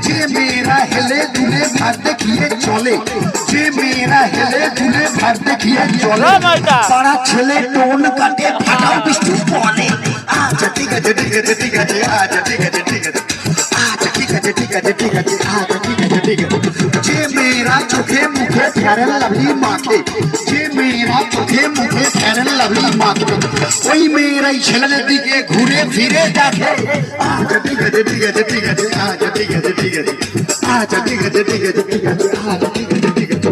যে মেয়েরা হেলে দুলে ভাত দেখিয়ে চলে, যে মেয়েরা হেলে দুলে ভাত দেখিয়ে চলে, পাড়া ছেলে টোন কাটে ফাটাও বৃষ্টি বলে। আচ্ছা ঠিক আছে ঠিক আছে ঠিক আছে, আচ্ছা ঠিক আছে ঠিক আছে, আচ্ছা ঠিক আছে ঠিক আছে ঠিক আছে, আচ্ছা ঠিক আছে ঠিক আছে। যে মেয়েরা চোখে মুখে ফেয়ারেন লাভলি মাখে, যে মেয়েরা চোখে মুখে ফেয়ারেন লাভলি মাখে, ওই মেয়েরাই ছেলেদের দিকে ঘুরে ফিরে দেখে। আচ্ছা ঠিক আছে ঠিক আছে ঠিক আছে, আচ্ছা ঠিক আছে ঠিক আছে, আচ্ছা ঠিক আছে ঠিক আছে ঠিক আছে, আচ্ছা ঠিক আছে ঠিক আছে।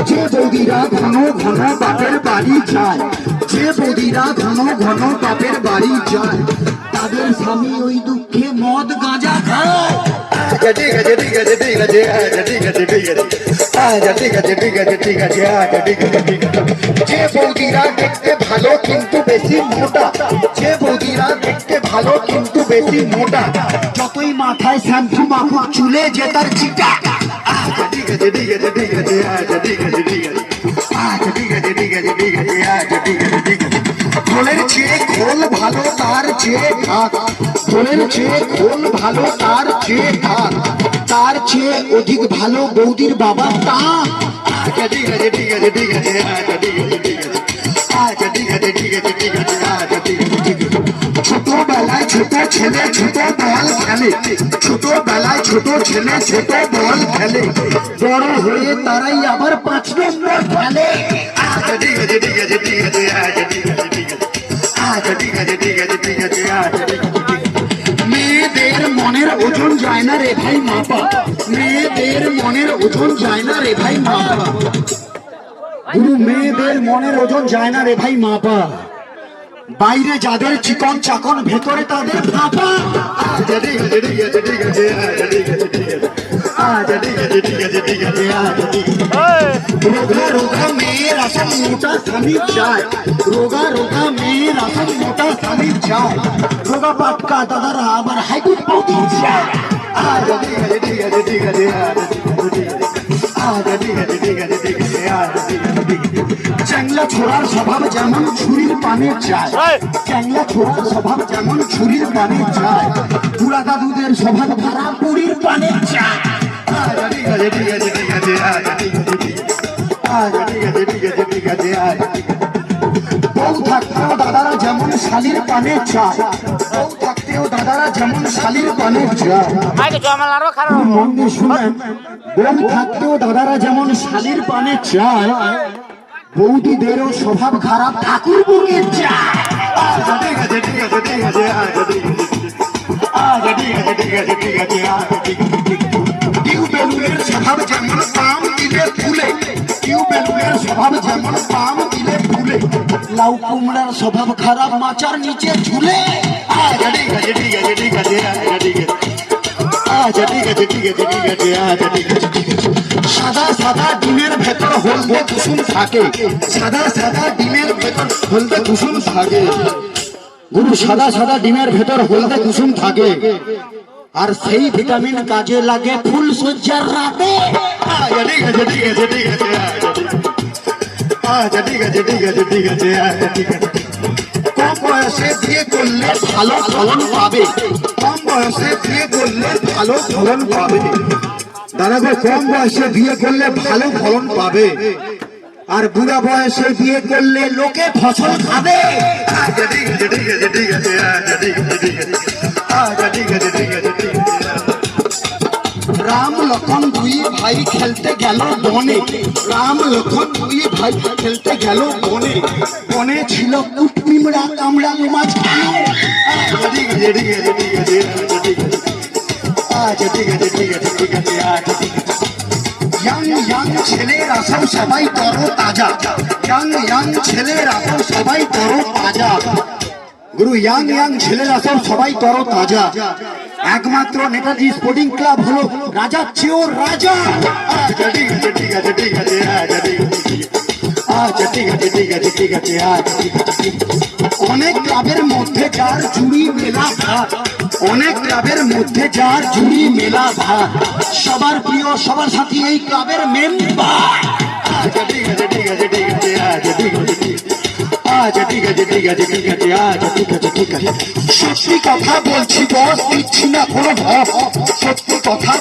যে বৌদিরা ঘন ঘন বাপের বাড়ি যায়, যে বৌদিরা ঘন ঘন বাপের বাড়ি যায়, তাদের স্বামী ওই দুঃখে মদ গাঁজা খায়। আচ্ছা ঠিক আছে ঠিক আছে ঠিক আছে, আচ্ছা ঠিক আছে ঠিক আছে, আচ্ছা ঠিক আছে ঠিক আছে ঠিক আছে, আচ্ছা ঠিক আছে ঠিক আছে। যে বৌদিরা দেখতে ভালো কিন্তু বেশি মোটা, যে বৌদিরা দেখতে ভালো কিন্তু বেশি মোটা, যতই মাথায় শ্যাম্পু মাখুক চুলে যে তার চিটা। আচ্ছা ঠিক আছে ঠিক আছে ঠিক আছে, আচ্ছা ঠিক আছে ঠিক আছে, আচ্ছা ঠিক আছে ঠিক আছে ঠিক আছে, আচ্ছা ঠিক আছে ঠিক আছে। খোলের চেয়ে খোল ভালো তার চেয়ে ঢাক, খোলের চেয়ে খোল ভালো তার চেয়ে ঢাক, তার চেয়ে অধিক ভালো বৌদির বাবা তা। আচ্ছা ঠিক আছে ঠিক আছে ঠিক আছে, আচ্ছা ঠিক আছে ঠিক আছে, আচ্ছা ঠিক আছে ঠিক আছে ঠিক আছে, আচ্ছা ঠিক আছে ঠিক আছে। ছোটবেলায় ছোট ছেলে ছোট বল খেলে, ছোটবেলায় ছোট ছেলে ছোট বল খেলে, বড় হয়ে তারাই আবার 5 নম্বর খেলে। আচ্ছা ঠিক আছে ঠিক আছে ঠিক আছে, আচ্ছা ঠিক আছে ঠিক আছে, আচ্ছা ঠিক আছে ঠিক আছে ঠিক আছে, আচ্ছা ঠিক আছে ঠিক আছে। মেয়েদের মনের ওজন যায় না রে ভাই মাপা, মেয়েদের মনের ওজন যায় না রে ভাই মাপা, গুরু মেয়েদের মনের ওজন যায় না রে ভাই মাপা, বাইরে যাদের চিকন চাকন ভেতরে তাদের ফাঁপা। আচ্ছা ঠিক আছে ঠিক আছে ঠিক আছে, আচ্ছা ঠিক আছে ঠিক আছে, আচ্ছা ঠিক আছে ঠিক আছে ঠিক আছে, আচ্ছা ঠিক আছে। রোগা রোগা মেয়ের আসন মোটা স্বামী চায়, রোগা রোগা মেয়ের আসন মোটা স্বামী চায়, রোগা পাটকা দাদারা আবার হাইকুট পাউতি চায়। আচ্ছা ঠিক আছে ঠিক আছে ঠিক আছে, আচ্ছা ঠিক আছে ঠিক আছে ঠিক আছে, আচ্ছা ঠিক আছে ঠিক আছে। চ্যাংলা ছোড়ার স্বভাব যেমন ছুরির পানে চায়, চ্যাংলা ছোড়ার স্বভাব যেমন ছুরির পানে চায়, বুড়া দাদুদের স্বভাব ধারা পুরীর পানে চায়। আচ্ছা ঠিক আছে ঠিক আছে ঠিক আছে, আচ্ছা ঠিক আছে ঠিক আছে, আচ্ছা ঠিক আছে ঠিক আছে ঠিক আছে, আচ্ছা ঠিক আছে। বউ থাকতেও দাদারা যেমন শালির পানে চায়, বউ থাকতেও দাদারা যেমন শালির পানে চায়। মন দিয়ে শুনেন, বউ থাকতেও দাদারা যেমন শালির পানে চায়, বৌদিদেরও স্বভাব খারাপ ঠাকুর বুকে চায়। আচ্ছা ঠিক আছে ঠিক আছে ঠিক আছে, আচ্ছা ঠিক আছে, আচ্ছা ঠিক আছে ঠিক আছে ঠিক আছে, আচ্ছা ঠিক আছে ঠিক আছে। টিউবেলুনের স্বভাব যেমন পাম দিলে ফুলে, টিউবেলুনের স্বভাব যেমন পাম দিলে ফুলে, লাউ কুমড়ার স্বভাব খারাপ মাচার নিচে ঝুলে। আচ্ছা ঠিক আছে ঠিক আছে ঠিক আছে, আচ্ছা ঠিক আছে, আচ্ছা ঠিক আছে ঠিক আছে ঠিক আছে, আচ্ছা ঠিক আছে ঠিক আছে। সাদা সাদা ডিমের ভেতর হলদে কুসুম থাকে, সাদা সাদা ডিমের ভেতর হলদে কুসুম থাকে, গুরু সাদা সাদা ডিমের ভেতর হলদে কুসুম থাকে, আর সেই ভিটামিন কাজে লাগে ফুল সজ্জার রাতে। আচ্ছা ঠিক আছে ঠিক আছে ঠিক আছে, আচ্ছা ঠিক আছে ঠিক আছে ঠিক আছে, আচ্ছা ঠিক আছে। কম বয়সে বিয়ে করলে ভালো ফলন পাবে, কম বয়সে বিয়ে করলে ভালো ফলন পাবে, দাদা গো কম বয়সে বিয়ে করলে ভালো ফলন পাবে, আর বুড়া বয়সে বিয়ে করলে লোকে ফসল খাবে। আচ্ছা ঠিক আছে ঠিক আছে ঠিক আছে, আচ্ছা ঠিক আছে ঠিক আছে, আচ্ছা ঠিক আছে ঠিক আছে ঠিক আছে। রাম লক্ষণ দুই ভাই খেলতে গেল বনে, রাম লক্ষণ দুই ভাই খেলতে গেল বনে, বনে ছিল কুটপিমড়া কামড়া মাঝখানে। আচ্ছা ঠিক আছে ঠিক আছে ঠিক আছে, আচ্ছা ঠিক আছে ঠিক আছে ঠিক আছে, আচ্ছা ঠিক আছে। ইয়াং ইয়াং ছেলেরা সব সবাই তরো তাজা, ইয়াং ইয়াং ছেলেরা সব সবাই তরো তাজা, গুরু ইয়াং ইয়াং ছেলেরা সব সবাই তরো তাজা, একমাত্র নেতাজি স্পোর্টিং ক্লাব হলো রাজার চেয়েও রাজা। আচ্ছা ঠিক আছে ঠিক আছে ঠিক আছে, আচ্ছা ঠিক আছে ঠিক আছে, আচ্ছা ঠিক আছে ঠিক আছে ঠিক আছে, আচ্ছা ঠিক আছে ঠিক আছে। অনেক ক্লাবের মধ্যে যার জুড়ি মেলা ভাত, অনেক ক্লাবের মধ্যে যার জুড়ি মেলা ভাত, সবার প্রিয় সবার সাথী এই ক্লাবের মেম্বার। আচ্ছা ঠিক আছে ঠিক আছে ঠিক আছে, আচ্ছা ঠিক আছে ঠিক আছে, আচ্ছা ঠিক আছে ঠিক আছে ঠিক আছে আচ্ছা ঠিক আছে ঠিক আছে সত্যি কথা বলছি বস দিচ্ছি না কোনো ভাব সত্যি কথা